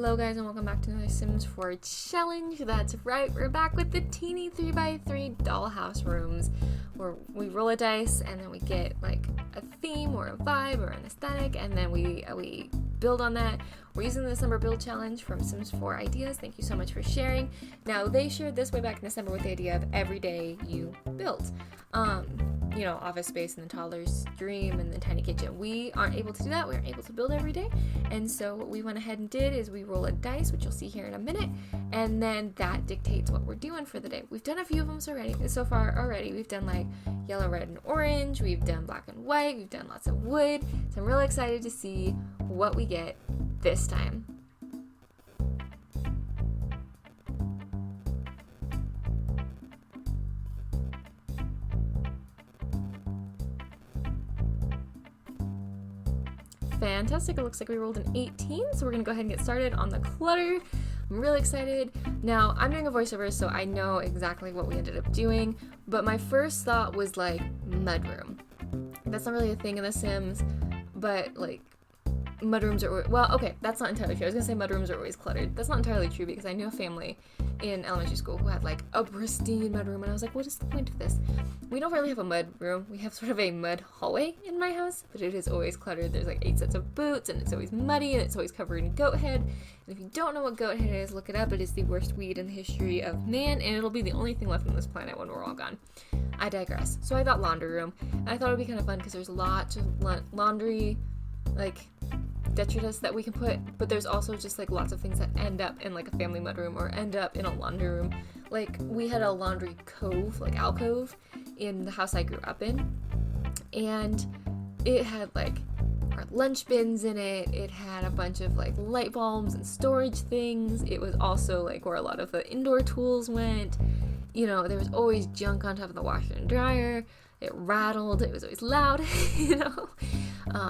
Hello guys and welcome back to another Sims 4 challenge. That's right, we're back with the teeny 3x3 dollhouse rooms where we roll a dice and then we get like a theme or a vibe or an aesthetic, and then we build on that. We're using the December build challenge from Sims 4 Ideas. Thank you so much for sharing. Now they shared this way back in December with the idea of every day you build. You know, office space and the toddler's dream and the tiny kitchen. We aren't able to do that. We aren't able to build every day. And so what we went ahead and did is we roll a dice, which you'll see here in a minute, and then that dictates what we're doing for the day. We've done a few of them so far already. We've done like yellow, red, and orange. We've done black and white. We've done lots of wood. So I'm really excited to see what we get this time. Fantastic, it looks like we rolled an 18, so we're gonna go ahead and get started on the clutter. I'm really excited. Now, I'm doing a voiceover, so I know exactly what we ended up doing, but my first thought was like mudroom. That's not really a thing in The Sims, but like mudrooms are, well, okay, that's not entirely true. I was gonna say mudrooms are always cluttered. That's not entirely true because I knew a family in elementary school who had like a pristine mudroom, and I was like, what is the point of this? We don't really have a mud room. We have sort of a mud hallway in my house, but it is always cluttered. There's like 8 sets of boots, and it's always muddy, and it's always covered in goat head. And if you don't know what goat head is, look it up. It is the worst weed in the history of man, and it'll be the only thing left on this planet when we're all gone. I digress. So I thought laundry room, and I thought it would be kind of fun because there's lots of laundry, like detritus that we can put, but there's also just like lots of things that end up in like a family mudroom or end up in a laundry room. Like we had a laundry cove, like alcove, in the house I grew up in, and it had like our lunch bins in it. It had a bunch of like light bulbs and storage things. It was also like where a lot of the indoor tools went. You know, there was always junk on top of the washer and dryer. It rattled. It was always loud, you know.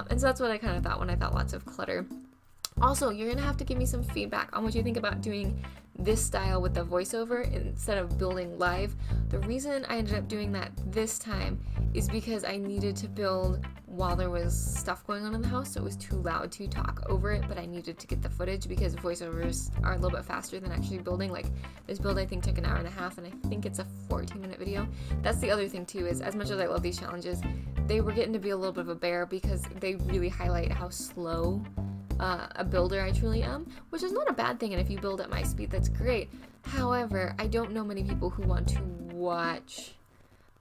And so that's what I kind of thought when I thought lots of clutter. Also, you're going to have to give me some feedback on what you think about doing this style with the voiceover instead of building live. The reason I ended up doing that this time is because I needed to build while there was stuff going on in the house, so it was too loud to talk over it, but I needed to get the footage because voiceovers are a little bit faster than actually building. Like this build I think took an hour and a half, and I think it's a 14-minute video. That's the other thing too, is as much as I love these challenges, they were getting to be a little bit of a bear because they really highlight how slow a builder I truly am, which is not a bad thing, and if you build at my speed, that's great. However, I don't know many people who want to watch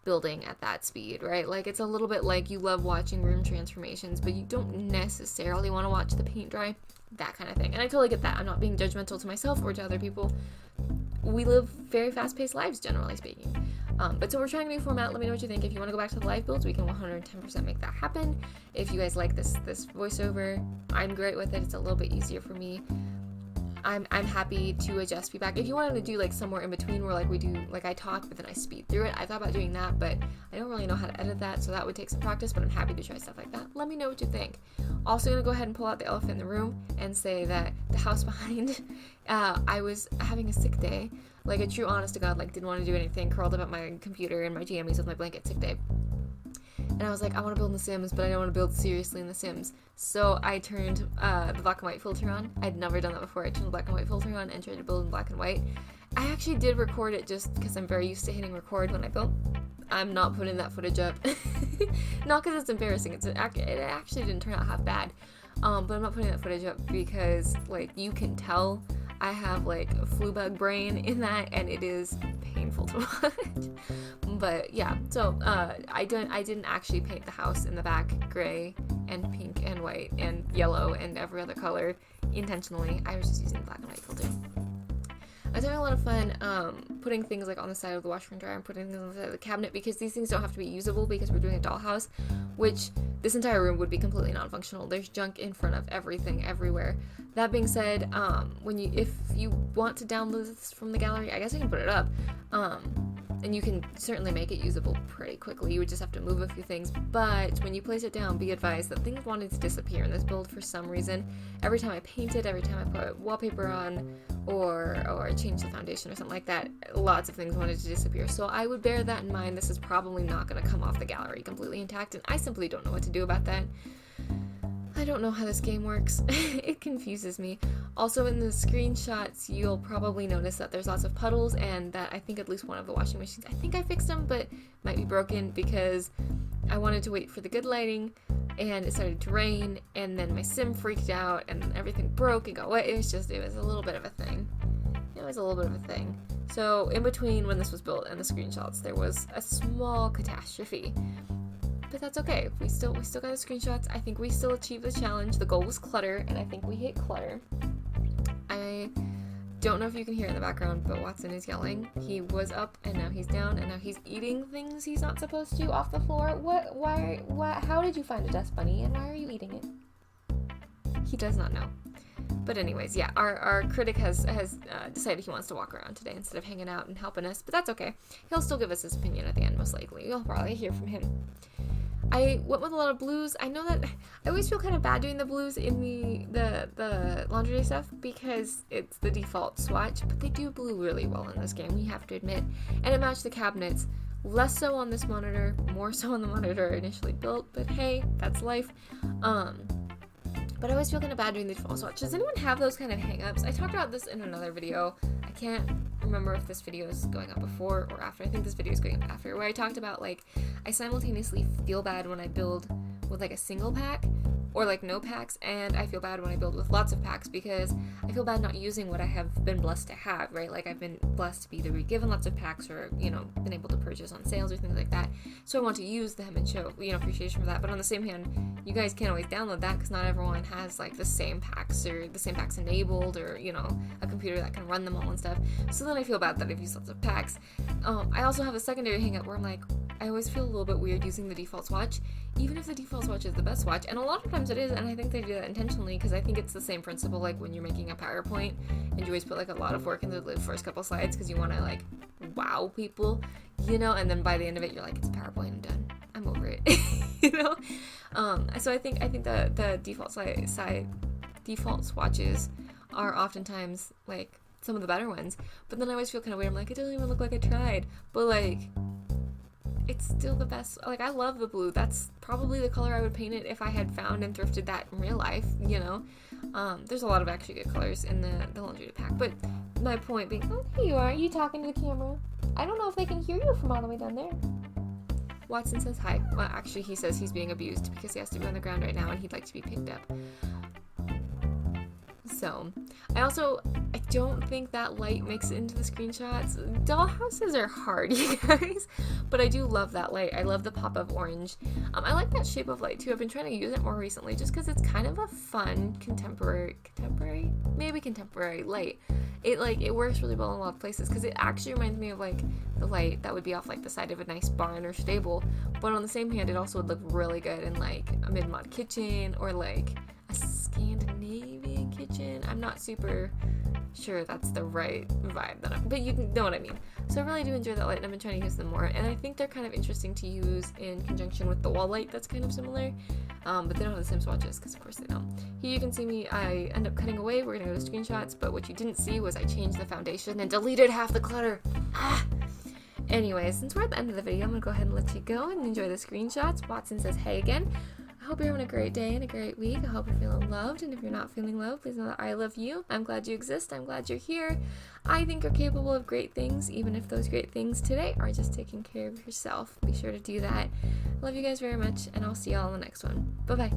building at that speed, right? Like it's a little bit like you love watching room transformations, but you don't necessarily want to watch the paint dry, that kind of thing. And I totally get that. I'm not being judgmental to myself or to other people. We live very fast-paced lives, generally speaking. But so we're trying a new format. Let me know what you think. If you want to go back to the live builds, we can 110% make that happen. If you guys like this voiceover, I'm great with it. It's a little bit easier for me. I'm happy to adjust feedback. If you wanted to do like somewhere in between where like we do, like I talk but then I speed through it, I thought about doing that, but I don't really know how to edit that, so that would take some practice, but I'm happy to try stuff like that. Let me know what you think. Also gonna go ahead and pull out the elephant in the room and say that the house behind, I was having a sick day, like a true honest to God, like didn't want to do anything, curled up at my computer in my jammies with my blanket, sick day. And I was like, I want to build in The Sims, but I don't want to build seriously in The Sims. So I turned the black and white filter on. I'd never done that before. I turned the black and white filter on and tried to build in black and white. I actually did record it just because I'm very used to hitting record when I build. I'm not putting that footage up. Not because it's embarrassing. It actually didn't turn out half bad. But I'm not putting that footage up because, like, you can tell I have like a flu bug brain in that, and it is painful to watch. But yeah, so I didn't actually paint the house in the back gray and pink and white and yellow and every other color intentionally. I was just using the black and white filter. I was having a lot of fun putting things like on the side of the washer and dryer and putting things on the side of the cabinet because these things don't have to be usable because we're doing a dollhouse, which this entire room would be completely non-functional. There's junk in front of everything everywhere. That being said, if you want to download this from the gallery, I guess I can put it up. And you can certainly make it usable pretty quickly. You would just have to move a few things, but when you place it down, be advised that things wanted to disappear in this build for some reason. Every time I painted, every time I put wallpaper on, or change the foundation or something like that, lots of things wanted to disappear. So I would bear that in mind. This is probably not going to come off the gallery completely intact, and I simply don't know what to do about that. I don't know how this game works. It confuses me. Also, in the screenshots, you'll probably notice that there's lots of puddles and that I think at least one of the washing machines, I think I fixed them, but might be broken because I wanted to wait for the good lighting and it started to rain and then my sim freaked out and everything broke and got wet. It was a little bit of a thing. It was a little bit of a thing. So in between when this was built and the screenshots, there was a small catastrophe. But that's okay. We still got the screenshots. I think we still achieved the challenge. The goal was clutter, and I think we hit clutter. I don't know if you can hear in the background, but Watson is yelling. He was up, and now he's down, and now he's eating things he's not supposed to off the floor. How did you find a dust bunny, and why are you eating it? He does not know. But anyways, yeah, our critic has decided he wants to walk around today instead of hanging out and helping us, but that's okay. He'll still give us his opinion at the end, most likely. You'll probably hear from him. I went with a lot of blues. I know that I always feel kind of bad doing the blues in the laundry day stuff because it's the default swatch, but they do blue really well in this game, we have to admit. And it matched the cabinets. Less so on this monitor, more so on the monitor initially built, but hey, that's life. But I always feel kind of bad doing the default swatch. Does anyone have those kind of hang-ups? I talked about this in another video. I can't remember if this video is going up before or after. I think this video is going up after, where I talked about, like, I simultaneously feel bad when I build with, like, a single pack or, like, no packs, and I feel bad when I build with lots of packs because I feel bad not using what I have been blessed to have, right? Like, I've been blessed to be either given lots of packs or, you know, been able to purchase on sales or things like that. So I want to use them and show, you know, appreciation for that. But on the same hand, you guys can't always download that because not everyone has, like, the same packs or the same packs enabled or, you know, a computer that can run them all and stuff. So then I feel bad that I've used lots of packs. I also have a secondary hang up where I'm like, I always feel a little bit weird using the default swatch, even if the default swatch is the best swatch. And a lot of times it is, and I think they do that intentionally because I think it's the same principle like when you're making a PowerPoint and you always put, like, a lot of work into the first couple slides because you want to, like, wow people, you know, and then by the end of it you're like, it's a PowerPoint, I'm done, I'm over it. You know. So I think the default swatches are oftentimes, like, some of the better ones, but then I always feel kind of weird. I'm like, it doesn't even look like I tried, but, like, it's still the best. Like, I love the blue. That's probably the color I would paint it if I had found and thrifted that in real life, you know. There's a lot of actually good colors in the laundry pack, but my point being, oh, here you are, you talking to the camera. I don't know if they can hear you from all the way down there. Watson says hi. Well, actually, he says he's being abused because he has to be on the ground right now and he'd like to be picked up. So, I don't think that light makes it into the screenshots. Dollhouses are hard, you guys, but I do love that light. I love the pop of orange. I like that shape of light too. I've been trying to use it more recently just because it's kind of a fun contemporary light. It works really well in a lot of places because it actually reminds me of, like, the light that would be off, like, the side of a nice barn or stable, but on the same hand it also would look really good in, like, a mid-mod kitchen or, like, a Scandinavian kitchen. I'm not super sure that's the right vibe, but you know what I mean. So I really do enjoy that light and I've been trying to use them more, and I think they're kind of interesting to use in conjunction with the wall light that's kind of similar, but they don't have the same swatches because of course they don't. Here you can see me, I end up cutting away. We're gonna go to screenshots, but what you didn't see was I changed the foundation and deleted half the clutter. Anyways, since we're at the end of the video, I'm gonna go ahead and let you go and enjoy the screenshots. Watson says hey again. I hope you're having a great day and a great week. I hope you're feeling loved, and if you're not feeling loved, please know that I love you. I'm glad you exist. I'm glad you're here. I think you're capable of great things, even if those great things today are just taking care of yourself. Be sure to do that. I love you guys very much, and I'll see y'all in the next one. Bye-bye.